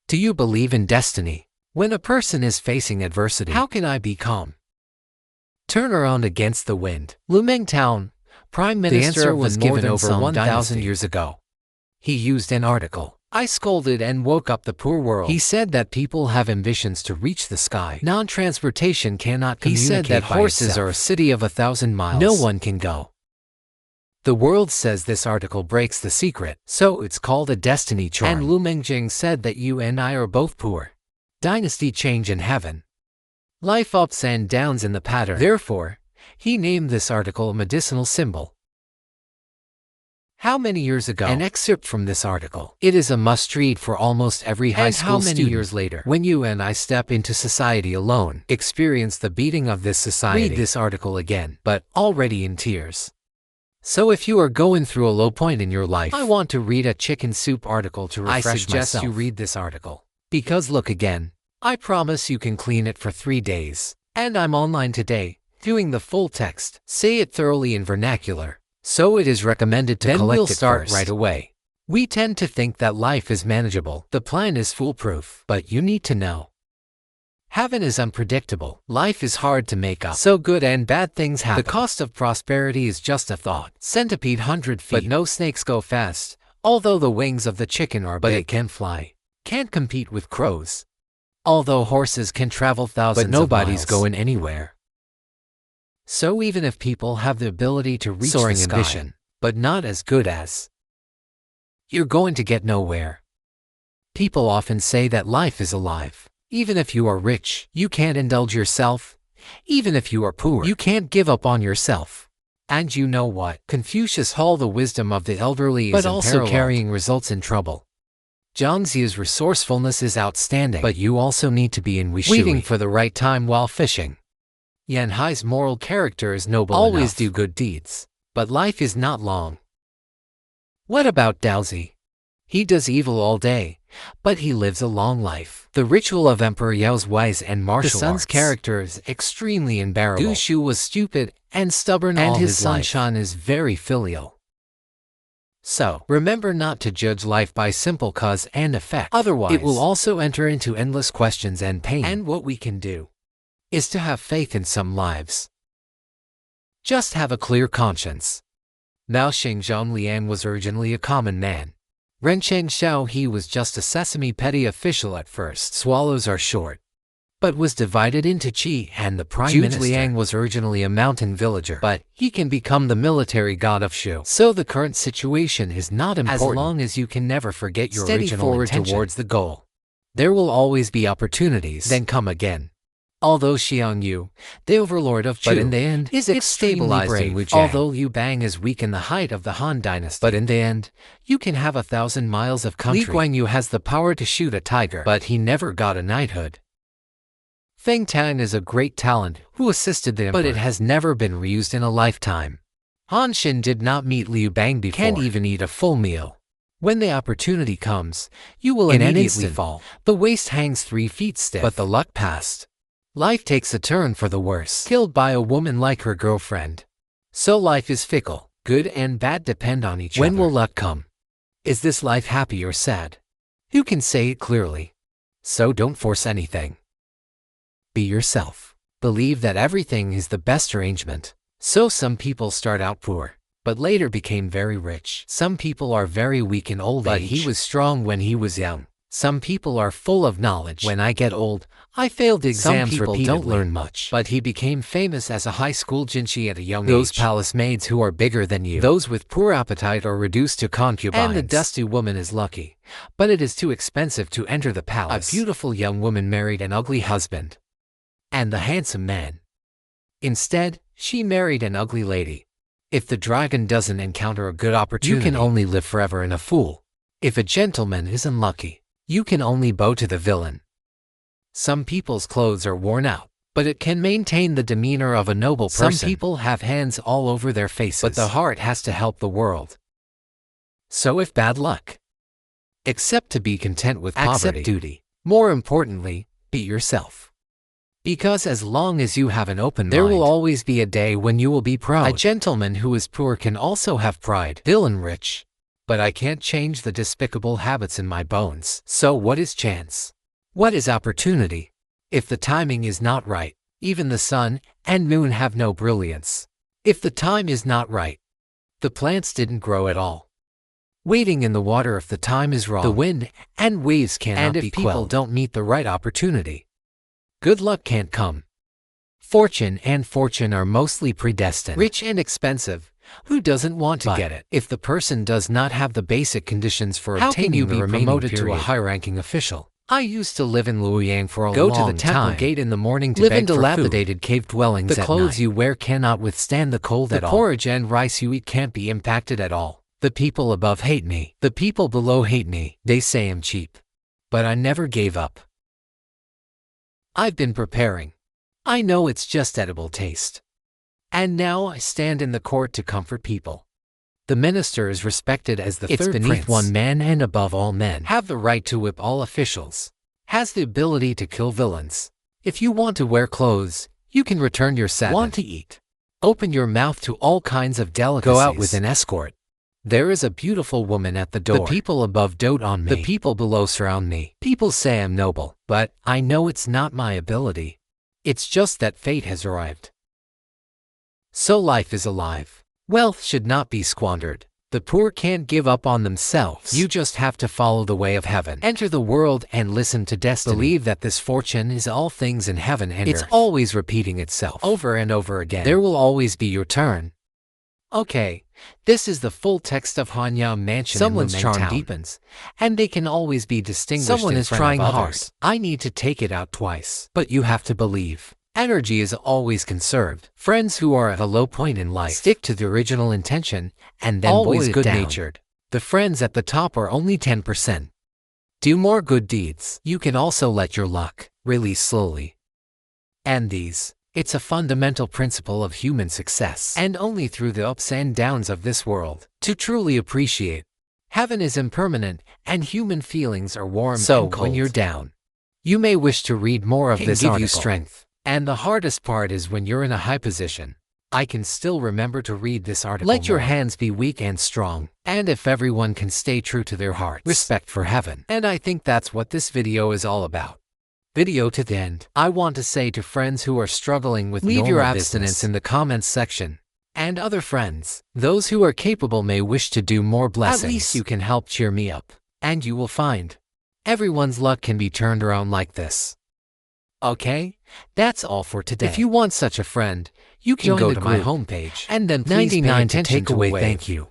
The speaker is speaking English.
Do you believe in destiny? When a person is facing adversity, how can I be calm? Turn around against the wind. Lu Mengzheng, Prime Minister of the Northern Song 1,000 years ago. He used an article. I scolded and woke up the poor world. He said that people have ambitions to reach the sky. Non-transportation cannot communicate. He said that horses are a city of 1,000 miles. No one can go. The world says this article breaks the secret, so it's called a destiny charm. And Lu Mengzheng said that you and I are both poor. Dynasty change in heaven. Life ups and downs in the pattern. Therefore, he named this article a medicinal symbol. How many years ago? An excerpt from this article. It is a must-read for almost every high school student. And how many years later, when you and I step into society alone, experience the beating of this society, read this article again, but already in tears. So if you are going through a low point in your life, I want to read a chicken soup article to refresh myself. I suggest you read this article. Because look again, I promise you can clean it for 3 days. And I'm online today, doing the full text. Say it thoroughly in vernacular. So it is recommended to collect it first. Then we'll start right away. We tend to think that life is manageable. The plan is foolproof. But you need to know. Heaven is unpredictable. Life is hard to make up. So good and bad things happen. The cost of prosperity is just a thought. Centipede 100 feet. But no snakes go fast. Although the wings of the chicken are big. But it can fly. Can't compete with crows. Although horses can travel thousands of miles. But nobody's going anywhere. So even if people have the ability to reach the sky, ambition, but not as good as, you're going to get nowhere. People often say that life is alive. Even if you are rich, you can't indulge yourself. Even if you are poor, you can't give up on yourself. And you know what? Confucius Hall, the wisdom of the elderly, but is also carrying results in trouble. Zhangzi's resourcefulness is outstanding, but you also need to be in waiting for the right time while fishing. Yan Hai's moral character is noble enough. Always do good deeds, but life is not long. What about Daozi? He does evil all day, but he lives a long life. The ritual of Emperor Yao's wise and martial arts. The son's character is extremely unbearable. Du Shu was stupid and stubborn all his life. And his son Shan is very filial. So, remember not to judge life by simple cause and effect. Otherwise, it will also enter into endless questions and pain. And what we can do is to have faith in some lives. Just have a clear conscience. Now Xing Zhonglian was originally a common man. Ren Xiao, he was just a sesame petty official at first. Swallows are short. But was divided into Qi and the prime minister. Liang was originally a mountain villager, but he can become the military god of Shu. So the current situation is not important as long as you can never forget your original intention. Towards the goal. There will always be opportunities. Then come again. Although Xiang Yu, the overlord of Chu, but in the end, is extremely brave. Although Liu Bang is weak in the height of the Han Dynasty, but in the end, you can have 1,000 miles of country. Li Guanyu has the power to shoot a tiger, but he never got a knighthood. Feng Tan is a great talent who assisted the emperor, but it has never been reused in a lifetime. Han Xin did not meet Liu Bang before. Can't even eat a full meal. When the opportunity comes, you will immediately fall. The waist hangs 3 feet stiff, but the luck passed. Life takes a turn for the worse. Killed by a woman like her girlfriend. So life is fickle. Good and bad depend on each other. When will luck come? Is this life happy or sad? Who can say it clearly? So don't force anything. Be yourself. Believe that everything is the best arrangement. So some people start out poor, but later became very rich. Some people are very weak in old age, but he was strong when he was young. Some people are full of knowledge. When I get old, I failed exams repeatedly. Some people don't learn much. But he became famous as a high school jinchi at a young age. Those palace maids who are bigger than you. Those with poor appetite are reduced to concubines. And the dusty woman is lucky. But it is too expensive to enter the palace. A beautiful young woman married an ugly husband. And the handsome man. Instead, she married an ugly lady. If the dragon doesn't encounter a good opportunity, you can only live forever in a fool. If a gentleman is unlucky, you can only bow to the villain. Some people's clothes are worn out, but it can maintain the demeanor of a noble person. Some people have hands all over their faces, but the heart has to help the world. So if bad luck, accept to be content with poverty. Accept duty. More importantly, be yourself. Because as long as you have an open mind, there will always be a day when you will be proud. A gentleman who is poor can also have pride. Villain rich, But I can't change the despicable habits in my bones. So what is chance? What is opportunity? If the timing is not right, even the sun and moon have no brilliance. If the time is not right, the plants didn't grow at all. Wading in the water if the time is wrong, the wind and waves cannot be quelled. And if people don't meet the right opportunity, good luck can't come. Fortune and fortune are mostly predestined. Rich and expensive, who doesn't want to get it? If the person does not have the basic conditions for obtaining the remaining promoted to a high-ranking official? I used to live in Luoyang for a long time. Go to the temple gate in the morning to beg for food. Live in dilapidated cave dwellings at night. The clothes you wear cannot withstand the cold at all. The porridge and rice you eat can't be impacted at all. The people above hate me. The people below hate me. They say I'm cheap. But I never gave up. I've been preparing. I know it's just edible taste. And now I stand in the court to comfort people. The minister is respected as the third prince. Beneath one man and above all men. Have the right to whip all officials. Has the ability to kill villains. If you want to wear clothes, you can return your satin. Want to eat? Open your mouth to all kinds of delicacies. Go out with an escort. There is a beautiful woman at the door. The people above dote on me. The people below surround me. People say I'm noble, but I know it's not my ability. It's just that fate has arrived. So life is alive. Wealth should not be squandered. The poor can't give up on themselves. You just have to follow the way of heaven. Enter the world and listen to destiny. Believe that this fortune is all things in heaven and earth. It's always repeating itself over and over again. There will always be your turn. Okay, this is the full text of Hanya Mansion. Someone's charm deepens, and they can always be distinguished. Someone is trying hard. I need to take it out twice. But you have to believe. Energy is always conserved. Friends who are at a low point in life stick to the original intention and then always good-natured. The friends at the top are only 10%. Do more good deeds. You can also let your luck release slowly. And it's a fundamental principle of human success. And only through the ups and downs of this world to truly appreciate. Heaven is impermanent and human feelings are warm and cold. So when you're down, you may wish to read more of this article. Give you strength. And the hardest part is when you're in a high position. I can still remember to read this article. Let your hands be weak and strong. And if everyone can stay true to their hearts. Respect for heaven. And I think that's what this video is all about. Video to the end. I want to say to friends who are struggling with leave your abstinence in the comments section. And other friends, those who are capable may wish to do more blessings. At least you can help cheer me up. And you will find everyone's luck can be turned around like this. Okay, that's all for today. If you want such a friend, you can go to my homepage and then please 99 to take away. Thank you.